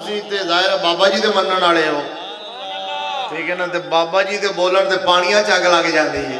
ਤੁਸੀਂ ਤੇ ਜ਼ਾਹਿਰ ਬਾਬਾ ਜੀ ਦੇ ਮੰਨਣ ਵਾਲੇ ਹੋ, ਠੀਕ ਹੈ ਨਾ, ਤੇ ਬਾਬਾ ਜੀ ਦੇ ਬੋਲਣ ਤੇ ਪਾਣੀਆਂ ਚ ਅੱਗ ਲੱਗ ਜਾਂਦੀ ਹੈ।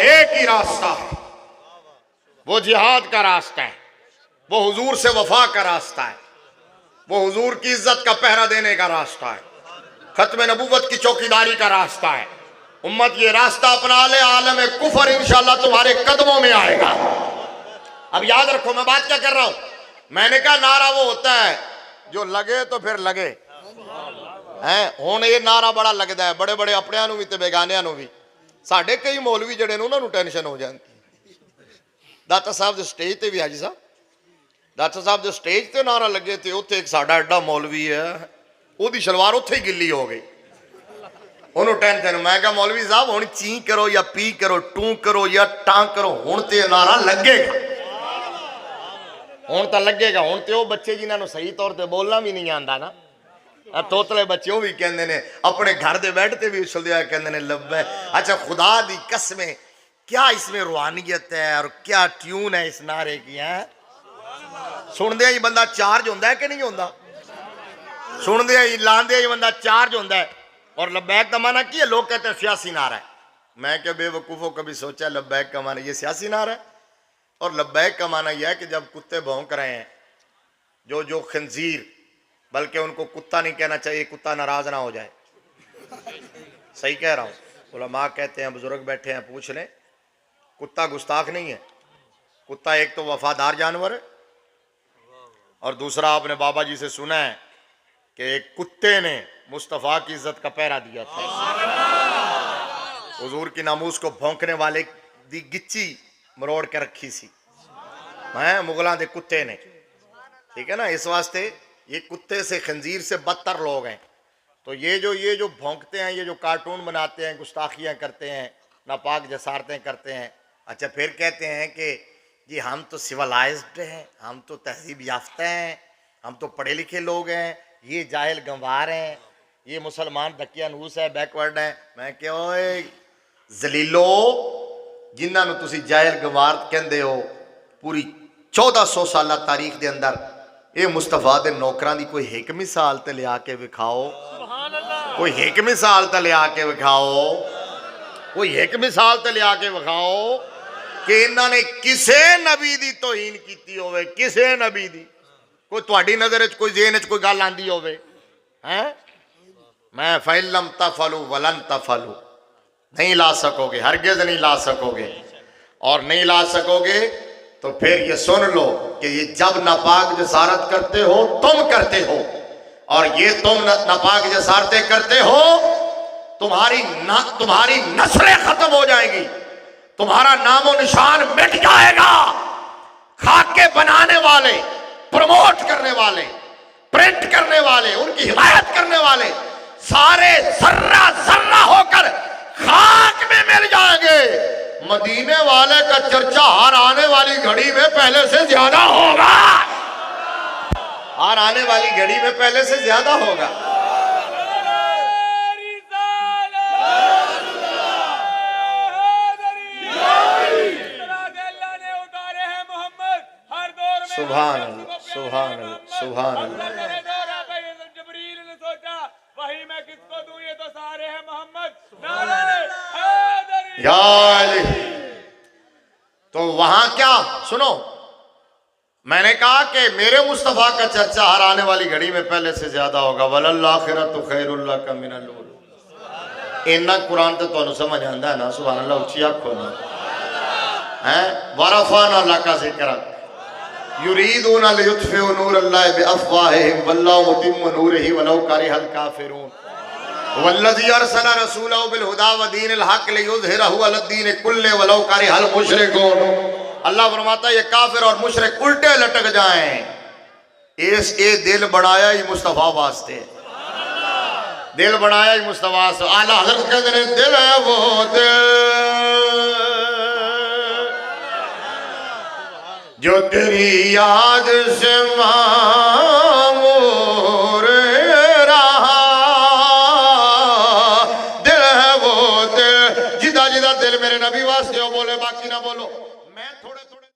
ایک ہی راستہ ہے، وہ جہاد کا راستہ ہے، وہ حضور سے وفا کا راستہ ہے، وہ حضور کی عزت کا پہرا دینے کا راستہ ہے، ختم نبوت کی چوکیداری کا راستہ ہے۔ امت یہ راستہ اپنا لے، عالم کفر انشاءاللہ تمہارے قدموں میں آئے گا۔ اب یاد رکھو میں بات کیا کر رہا ہوں، میں نے کہا نعرہ وہ ہوتا ہے جو لگے تو پھر لگے ہوں یہ نعرہ بڑا لگتا ہے، بڑے بڑے اپنے بھی تے بیگانیاں بھی۔ ساڈے کئی مولوی جڑے نے انہوں ٹینشن ہو جاتی، داتا صاحب دے سٹیج تے بھی حاجی صاحب داتا صاحب دے سٹیج تے نعرہ لگے تے اوتھے ایک ساڈا ایڈا مولوی ہے، او دی شلوار اوتھے ہی گلی ہو گئی، انہوں ٹینشن۔ میں کہا مولوی صاحب ہوں چین کرو یا پی کرو، ٹوں کرو یا ٹاں کرو، ہوں تے نعرہ لگے گا، ہوں تو لگے گا۔ ہوں تے وہ بچے جنہوں نے صحیح طور تے بولنا بھی نہیں آندا نا، توتلے بچے وہ بھی کہندے نے، اپنے گھر دے بیٹھ تے بھی اچھلدے ہوئے کہندے نے لبے۔ اچھا خدا دی قسمیں کیا اس میں روحانیت ہے اور کیا ٹیون ہے اس نعرے کی ہے؟ سن دے ہی بندہ چارج ہوندہ ہے کہ نہیں ہوندہ؟ سن دے ہی لان دے ہی بندہ چارج ہوندہ ہے۔ اور لبیک کا معنی کی ہے؟ لوگ کہتے ہیں سیاسی نعرہ ہے۔ میں کہ بے وقوفوں کبھی سوچا ہے لبیک کا معنی یہ سیاسی نعرہ ہے؟ اور لبیک کا معنی یہ ہے کہ جب کتے بھونک رہے ہیں، جو خنزیر، بلکہ ان کو کتا نہیں کہنا چاہیے، کتا ناراض نہ ہو جائے، صحیح کہہ رہا ہوں، علماء کہتے ہیں، بزرگ بیٹھے ہیں پوچھ لیں، کتا گستاخ نہیں ہے، کتا ایک تو وفادار جانور ہے، اور دوسرا آپ نے بابا جی سے سنا ہے کہ ایک کتے نے مصطفیٰ کی عزت کا پہرا دیا تھا، حضور کی ناموس کو بھونکنے والے دی گچی مروڑ کے رکھی سی مغلاں دے کتے نے، ٹھیک ہے نا؟ اس واسطے یہ کتے سے خنزیر سے بدتر لوگ ہیں۔ تو یہ جو بھونکتے ہیں، یہ جو کارٹون بناتے ہیں، گستاخیاں کرتے ہیں، ناپاک جسارتیں کرتے ہیں، اچھا پھر کہتے ہیں کہ جی ہم تو سیولائزڈ ہیں، ہم تو تہذیب یافتہ ہیں، ہم تو پڑھے لکھے لوگ ہیں، یہ جاہل گنوار ہیں، یہ مسلمان دکیانوس ہے، بیکورڈ ہیں۔ میں کہ اوئے ذلیلو، جنہاں نو تسی جاہل گنوار کہندے ہو، پوری 1400 سالہ تاریخ دے اندر اے مصطفیٰ دے نوکران دی کوئی ایک مثال تے لیا کے وکھاؤ، کوئی ایک مثال تے لیا کے وکھاؤ، کوئی ایک مثال تے لیا کے وکھاؤ کہ انہاں نے کسے نبی دی توہین کیتی ہوئے، کسے نبی دی، کوئی تواڈی نظر وچ کوئی ذہن وچ کوئی گل آندی ہوئے ہیں؟ میں فَإِن لَمْ تَفْعَلُوا وَلَن تَفْعَلُوا، نہیں لا سکو گے، ہرگز نہیں لا سکو گے، اور نہیں لا سکو گے تو پھر یہ سن لو کہ یہ جب ناپاک جسارت کرتے ہو تم کرتے ہو، اور یہ تم ناپاک جسارتیں کرتے ہو، تمہاری نسلیں ختم ہو جائیں گی، تمہارا نام و نشان مٹ جائے گا۔ خاکے بنانے والے، پروموٹ کرنے والے، پرنٹ کرنے والے، ان کی حمایت کرنے والے سارے ذرہ ذرہ ہو کر خاک میں مل جائیں گے۔ مدینے والے کا چرچا ہر آنے والی گھڑی میں پہلے سے زیادہ ہوگا، ہر آنے والی گھڑی میں پہلے سے زیادہ ہوگا۔ سبحان اللہ، سبحان اللہ، سبحان اللہ۔ جبریل نے سوچا وہی میں کس کو دوں، یہ تو سارے ہیں محمد۔ یا علی، تو وہاں کیا سنو، میں نے کہا کہ میرے مصطفیٰ کا چرچا ہر آنے والی گھڑی میں پہلے سے زیادہ ہوگا۔ وَلَلْآخِرَةُ خَيْرٌ لَكَ مِنَ الْأُولَىٰ، اینا قرآن تے تو سمجھ آندا ہے نا؟ سبحان اللہ، اچھی آنکھوں نا، وَرَفَعْنَا لَكَ ذِكْرَكَ يُرِيدُونَ لِيُطْفِئُوا نُورَ اللَّهِ بِأَفْوَاهِهِمْ وَاللَّهُ مُتِمُّ نُورِهِ وَلَوْ كَرِهَ الْكَافِرُونَ وَالَّذِي أَرْسَلَ رَسُولَهُ بِالْهُدَىٰ وَدِينِ الْحَقِّ لِيُظْهِرَهُ عَلَى الدِّينِ كُلِّهِ وَلَوْ كَرِهَ الْمُشْرِكُونَ۔ اللہ فرماتا ہے یہ کافر اور مشرک الٹے لٹک جائیں، اے دل بنایا ہی مصطفیٰ واسطے، دل بنایا ہی مصطفیٰ واسطے۔ اعلیٰ حضرت کہتے ہیں دل ہے وہ دل جو تیری یاد سے